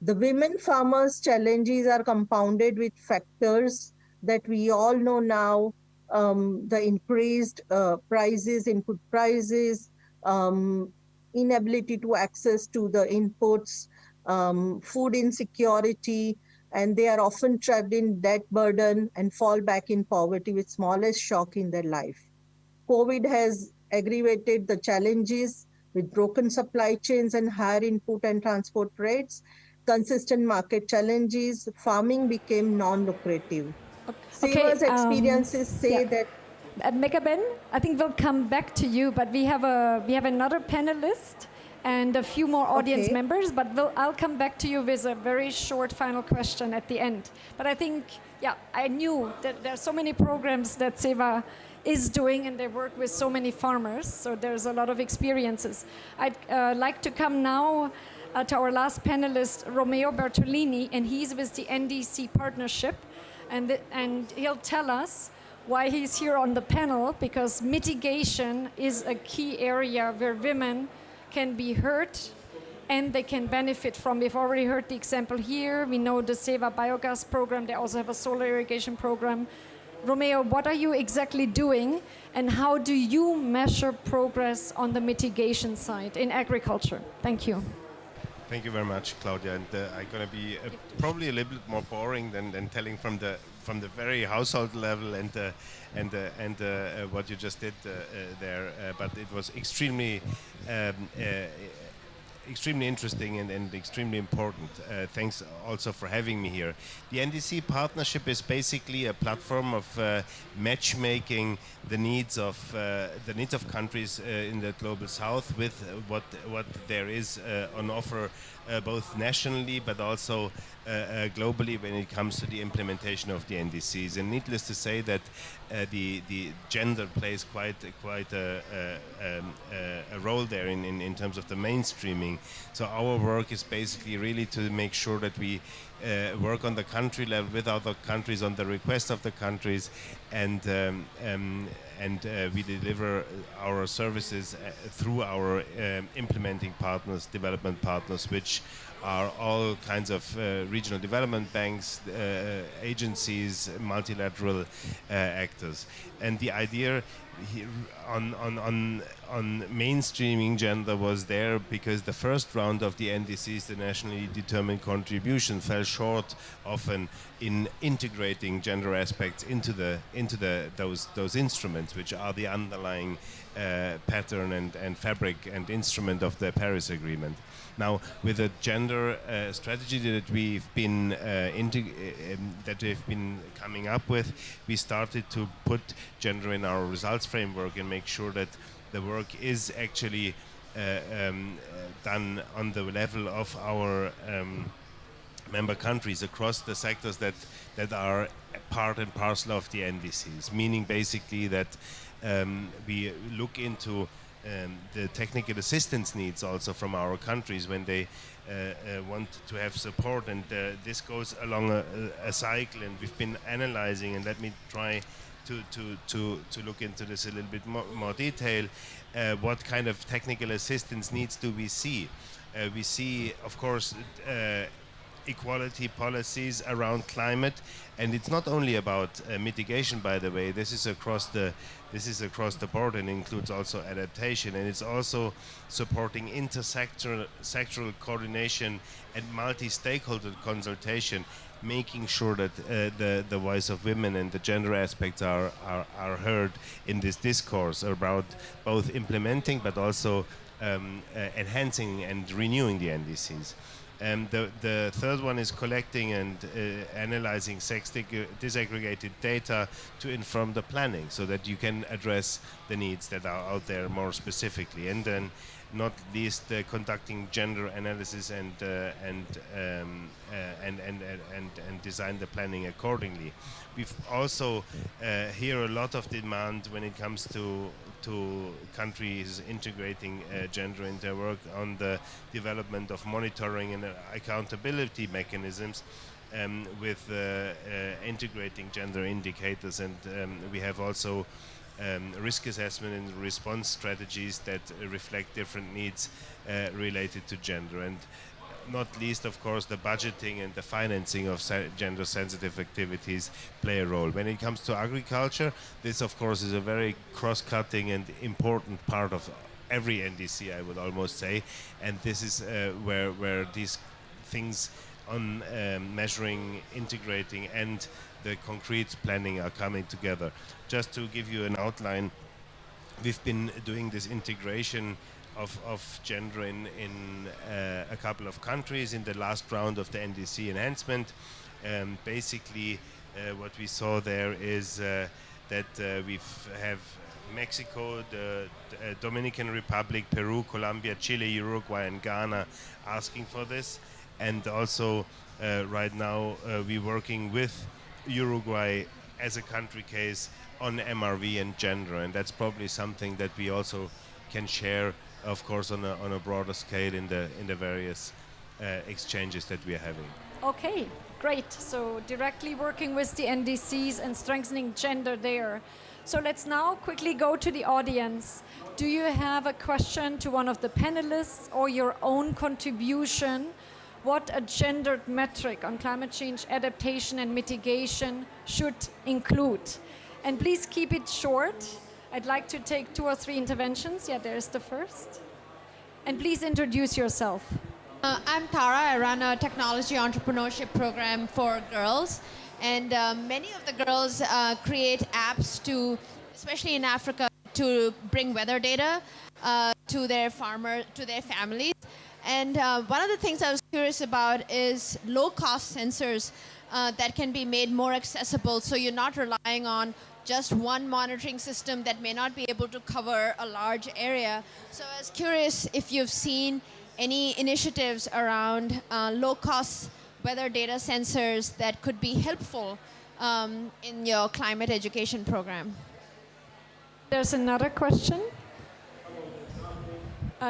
The women farmers' challenges are compounded with factors that we all know now, the increased prices, input prices, inability to access to the inputs, food insecurity, and they are often trapped in debt burden and fall back in poverty with smallest shock in their life. COVID has aggravated the challenges with broken supply chains and higher input and transport rates, consistent market challenges, farming became non-lucrative. SEVA's experiences say that Megaben, I think we'll come back to you, but we have another panelist and a few more audience members, but I'll come back to you with a very short final question at the end. But I think, I knew that there are so many programs that SEVA is doing, and they work with so many farmers, so there's a lot of experiences. I'd like to come now to our last panelist, Romeo Bertolini, and he's with the NDC Partnership, and he'll tell us why he's here on the panel, because mitigation is a key area where women can be heard and they can benefit from. We've already heard the example here. We know the Seva biogas program. They also have a solar irrigation program. Romeo, what are you exactly doing and how do you measure progress on the mitigation side in agriculture? Thank you. Thank you very much, Claudia. And I'm going to be probably a little bit more boring than telling from the very household level and what you just did there. But it was extremely extremely interesting and extremely important. Thanks also for having me here. The NDC partnership is basically a platform of matchmaking the needs of countries in the global south with what there is on offer both nationally but also globally when it comes to the implementation of the NDCs. And needless to say that the gender plays quite a role there in terms of the mainstreaming. So our work is basically really to make sure that we work on the country level with other countries on the request of the countries, and we deliver our services through our implementing partners, development partners, which are all kinds of regional development banks, agencies, multilateral actors. And the idea here on mainstreaming gender was there because the first round of the NDCs, the nationally determined contribution, fell short often in integrating gender aspects into those instruments, which are the underlying pattern and fabric and instrument of the Paris Agreement. Now, with the gender strategy that we've been coming up with, we started to put gender in our results framework and make sure that the work is actually done on the level of our member countries across the sectors that are part and parcel of the NDCs, meaning basically that we look into the technical assistance needs also from our countries when they want to have support, and this goes along a cycle, and we've been analyzing, and let me try to look into this a little bit more detail. What kind of technical assistance needs do we see? We see, of course, equality policies around climate, and it's not only about mitigation, by the way. This is across the board and includes also adaptation, and it's also supporting intersectoral coordination and multi-stakeholder consultation, making sure that the voice of women and the gender aspects are heard in this discourse about both implementing but also enhancing and renewing the NDCs. The third one is collecting and analyzing disaggregated data to inform the planning so that you can address the needs that are out there more specifically. And then not least conducting gender analysis and design the planning accordingly. We've also hear a lot of demand when it comes to countries integrating gender in their work on the development of monitoring and accountability mechanisms with integrating gender indicators, and we have also risk assessment and response strategies that reflect different needs related to gender. And not least, of course, the budgeting and the financing of gender-sensitive activities play a role. When it comes to agriculture, this, of course, is a very cross-cutting and important part of every NDC, I would almost say. And this is where these things on measuring, integrating, and the concrete planning are coming together. Just to give you an outline, we've been doing this integration of gender in a couple of countries in the last round of the NDC enhancement. Basically, what we saw there is that we have Mexico, the Dominican Republic, Peru, Colombia, Chile, Uruguay, and Ghana asking for this. And also, right now, we're working with Uruguay as a country case on MRV and gender, and that's probably something that we also can share, of course, on a broader scale in the various exchanges that we are having. Okay, great. So directly working with the NDCs and strengthening gender there. So let's now quickly go to the audience. Do you have a question to one of the panelists or your own contribution? What a gendered metric on climate change adaptation and mitigation should include? And please keep it short. I'd like to take 2 or 3 interventions. Yeah, there's the first. And please introduce yourself. I'm Tara. I run a technology entrepreneurship program for girls. And many of the girls create apps to, especially in Africa, to bring weather data to their families. And one of the things I was curious about is low-cost sensors that can be made more accessible, so you're not relying on just one monitoring system that may not be able to cover a large area. So I was curious if you've seen any initiatives around low-cost weather data sensors that could be helpful in your climate education program. There's another question.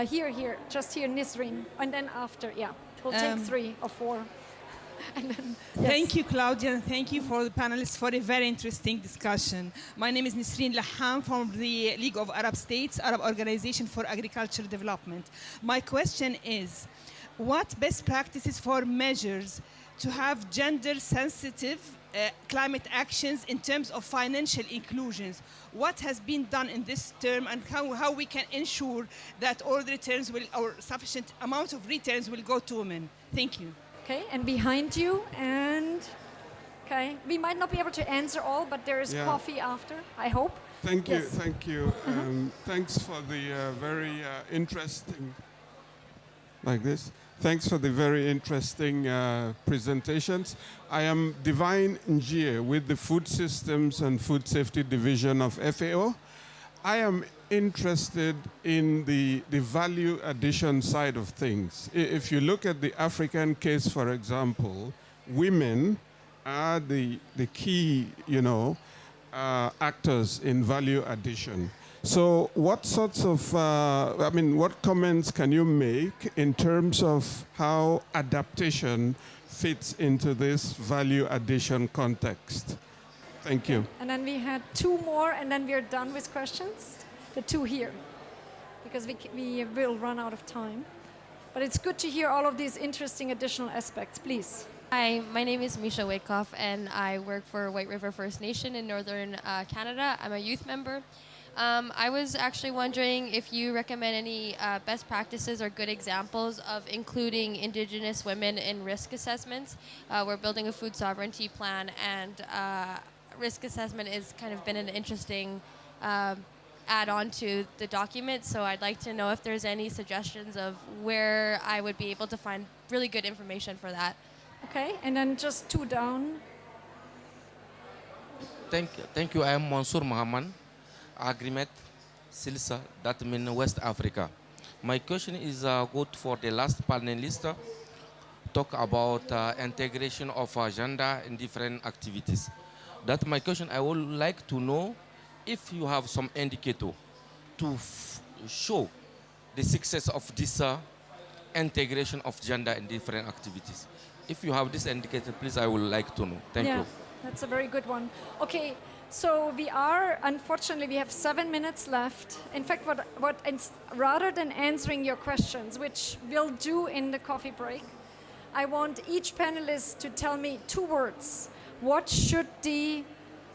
Here, just here, Nisreen. And then after, yeah. We'll take 3 or 4. And then, yes. Thank you, Claudia, and thank you for the panelists for a very interesting discussion. My name is Nisreen Laham from the League of Arab States, Arab Organization for Agricultural Development. My question is, what best practices for measures to have gender-sensitive climate actions in terms of financial inclusions? What has been done in this term, and how we can ensure that all the returns will, or sufficient amount of returns will go to women? Thank you. Okay, and behind you, and okay, we might not be able to answer all, but there is coffee after, I hope. Thank you, Yes. thank you. Thanks for the very interesting, like this. Thanks for the very interesting presentations. I am Divine Njie with the Food Systems and Food Safety Division of FAO. I am interested in the value addition side of things. If you look at the African case, for example, women are the key, actors in value addition. So what sorts of, what comments can you make in terms of how adaptation fits into this value addition context? Thank you. And then we had 2 more, and then we're done with questions. The 2 here, because we will run out of time. But it's good to hear all of these interesting additional aspects. Please. Hi, my name is Misha Wakehoff, and I work for White River First Nation in northern Canada. I'm a youth member. I was actually wondering if you recommend any best practices or good examples of including Indigenous women in risk assessments. We're building a food sovereignty plan, and risk assessment has kind of been an interesting add-on to the document, so I'd like to know if there's any suggestions of where I would be able to find really good information for that. Okay, and then just 2 down. Thank you. I am Mansour Mohammed, Agrimet, Silsa, that means West Africa. My question is good for the last panelist, talk about integration of gender in different activities. That's my question. I would like to know if you have some indicator to show the success of this integration of gender in different activities. If you have this indicator, please, I would like to know. Thank you. That's a very good one. Okay, so unfortunately, we have 7 minutes left. In fact, rather than answering your questions, which we'll do in the coffee break, I want each panelist to tell me 2 words. What should the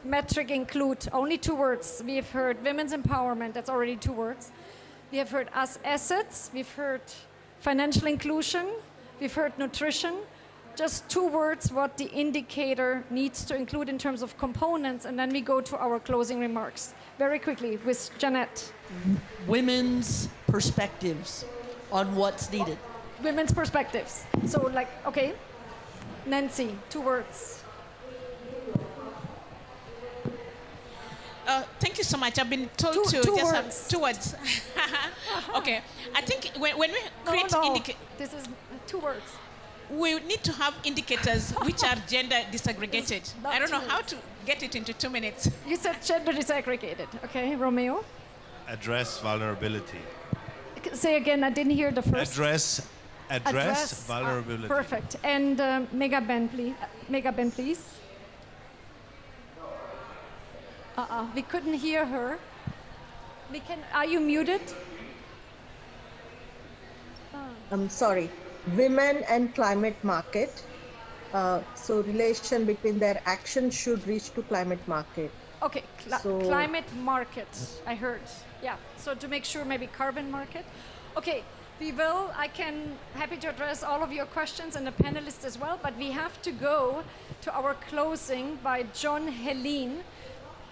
metric include? Only 2 words. We have heard women's empowerment, that's already 2 words. We have heard us assets, we've heard financial inclusion, we've heard nutrition. Just 2 words what the indicator needs to include in terms of components, and then we go to our closing remarks. Very quickly with Jeanette. Women's perspectives on what's needed. Women's perspectives. So okay. Nancy, 2 words. Thank you so much. I've been told to two just words. have 2 words. Okay. I think when we create this is 2 words. We need to have indicators which are gender disaggregated. I don't know how to get it into 2 minutes. You said gender disaggregated. Okay, Romeo? Address vulnerability. Say again, I didn't hear the first. Address vulnerability. Perfect. And Mega Ben, please. We couldn't hear her. Are you muted? I'm sorry. Women and climate market. So relation between their actions should reach to climate market. Okay, climate market, I heard. Yeah, so to make sure maybe carbon market. Okay, happy to address all of your questions and the panelists as well, but we have to go to our closing by John Helene,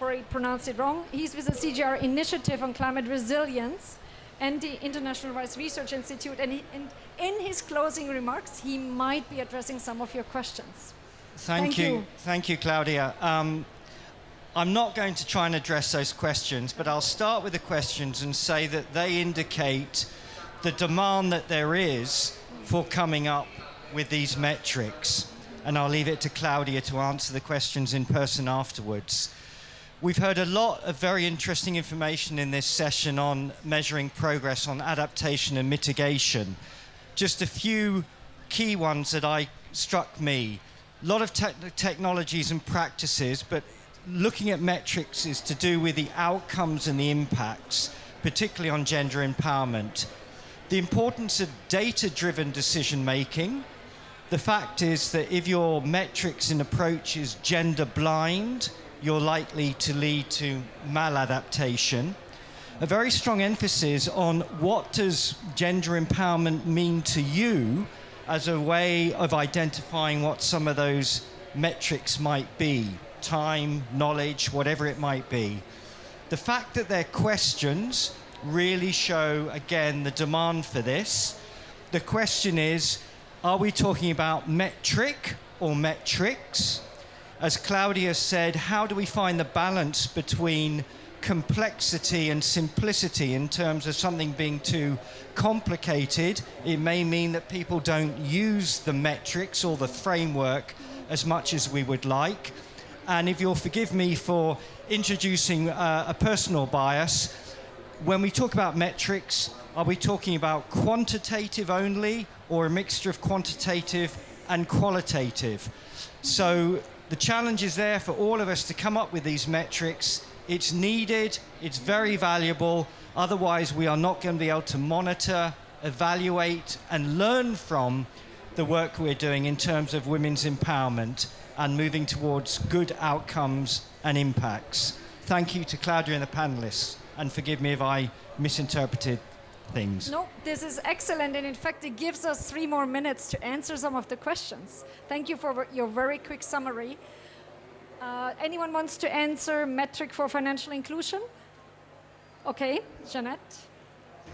or I pronounced it wrong. He's with the CGIAR Initiative on Climate Resilience and the International Rice Research Institute, and in his closing remarks, he might be addressing some of your questions. Thank you, Claudia. I'm not going to try and address those questions, but I'll start with the questions and say that they indicate the demand that there is for coming up with these metrics. And I'll leave it to Claudia to answer the questions in person afterwards. We've heard a lot of very interesting information in this session on measuring progress on adaptation and mitigation. Just a few key ones that struck me. A lot of technologies and practices, but looking at metrics is to do with the outcomes and the impacts, particularly on gender empowerment. The importance of data-driven decision-making. The fact is that if your metrics and approach is gender blind, you're likely to lead to maladaptation. A very strong emphasis on what does gender empowerment mean to you as a way of identifying what some of those metrics might be. Time, knowledge, whatever it might be. The fact that they're questions really show, again, the demand for this. The question is, are we talking about metric or metrics? As Claudia said, how do we find the balance between complexity and simplicity in terms of something being too complicated? It may mean that people don't use the metrics or the framework as much as we would like. And if you'll forgive me for introducing a personal bias, when we talk about metrics, are we talking about quantitative only or a mixture of quantitative and qualitative? So the challenge is there for all of us to come up with these metrics. It's needed, it's very valuable, otherwise we are not going to be able to monitor, evaluate and learn from the work we're doing in terms of women's empowerment and moving towards good outcomes and impacts. Thank you to Claudia and the panelists, and forgive me if I misinterpreted things. No, this is excellent, and in fact it gives us 3 more minutes to answer some of the questions. Thank you for your very quick summary. Anyone wants to answer metric for financial inclusion? Okay, Jeanette.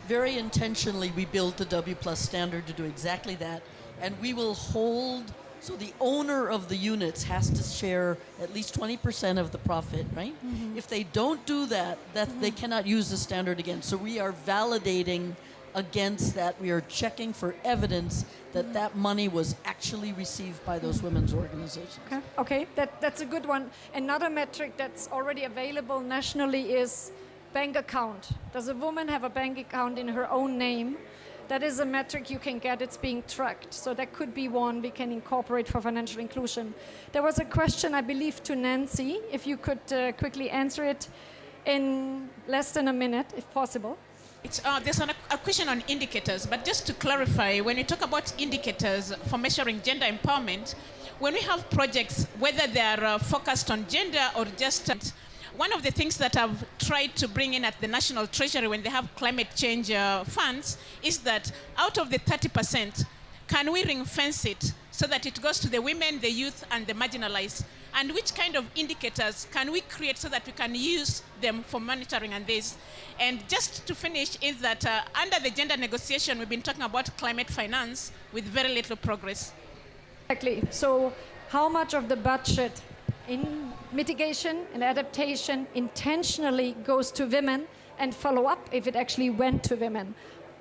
Very intentionally, we built the W+ standard to do exactly that, and we will hold. So the owner of the units has to share at least 20% of the profit, right? Mm-hmm. If they don't do that, they cannot use the standard again. So we are validating against that. We are checking for evidence that that money was actually received by those women's organizations. Okay. That's a good one. Another metric that's already available nationally is bank account. Does a woman have a bank account in her own name? That is a metric you can get, it's being tracked. So that could be one we can incorporate for financial inclusion. There was a question, I believe, to Nancy, if you could quickly answer it in less than a minute, if possible. There's a question on indicators, but just to clarify, when you talk about indicators for measuring gender empowerment, when we have projects, whether they are focused on gender or just one of the things that I've tried to bring in at the National Treasury when they have climate change funds is that out of the 30%, can we ring fence it so that it goes to the women, the youth, and the marginalized? And which kind of indicators can we create so that we can use them for monitoring on this? And just to finish is that under the gender negotiation, we've been talking about climate finance with very little progress. Exactly. So how much of the budget in mitigation and adaptation intentionally goes to women, and follow up if it actually went to women?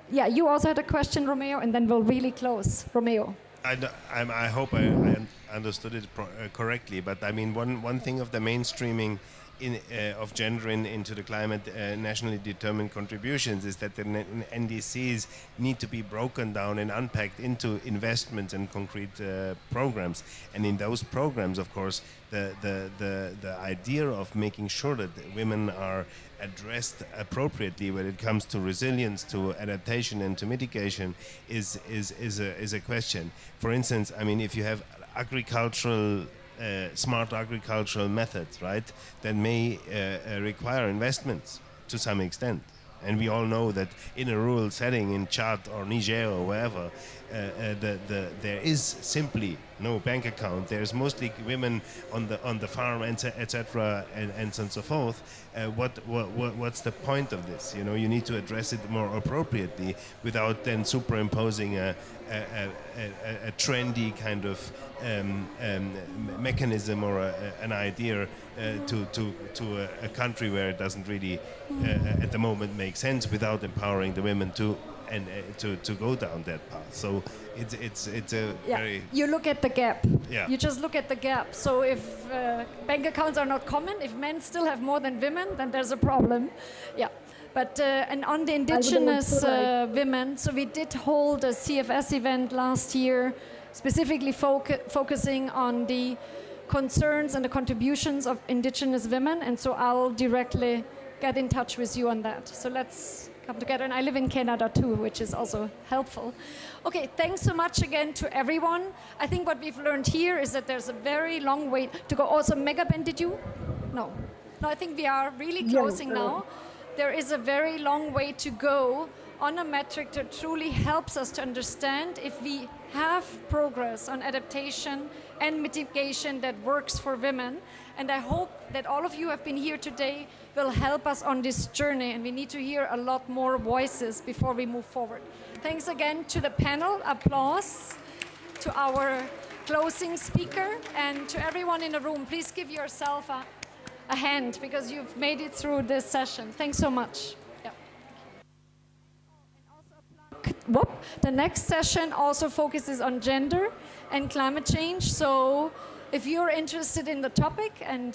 Yeah, you also had a question, Romeo, and then we'll really close. Romeo. I hope I understood it correctly, but I mean, one thing of the mainstreaming of gender into the climate nationally determined contributions is that the NDCs need to be broken down and unpacked into investments and concrete programs. And in those programs, of course, the idea of making sure that women are addressed appropriately when it comes to resilience, to adaptation, and to mitigation is a question. For instance, I mean, if you have smart agricultural methods, right, that may require investments to some extent. And we all know that in a rural setting in Chad or Niger or wherever, there is simply no bank account. There's mostly women on the farm, etc., and so on and so forth. What's the point of this? You know, you need to address it more appropriately without then superimposing a trendy kind of mechanism or an idea to a country where it doesn't really at the moment make sense without empowering the women to go down that path. So it's a very... You look at the gap. Yeah. You just look at the gap. So if bank accounts are not common, if men still have more than women, then there's a problem. Yeah. But and on the indigenous women, so we did hold a CFS event last year, specifically focusing on the concerns and the contributions of indigenous women, and so I'll directly get in touch with you on that. So let's come together, and I live in Canada too, which is also helpful. Okay, thanks so much again to everyone. I think what we've learned here is that there's a very long way to go. Also, Megaben, did you? No, I think we are really closing now. There is a very long way to go on a metric that truly helps us to understand if we have progress on adaptation and mitigation that works for women. And I hope that all of you who have been here today will help us on this journey, and we need to hear a lot more voices before we move forward. Thanks again to the panel. Applause to our closing speaker, and to everyone in the room. Please give yourself a hand, because you've made it through this session. Thanks so much. The next session also focuses on gender and climate change. So if you're interested in the topic and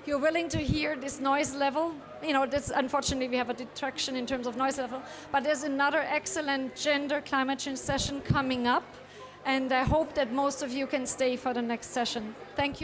you're willing to hear this noise level, unfortunately we have a detraction in terms of noise level, but there's another excellent gender climate change session coming up, and I hope that most of you can stay for the next session. Thank you.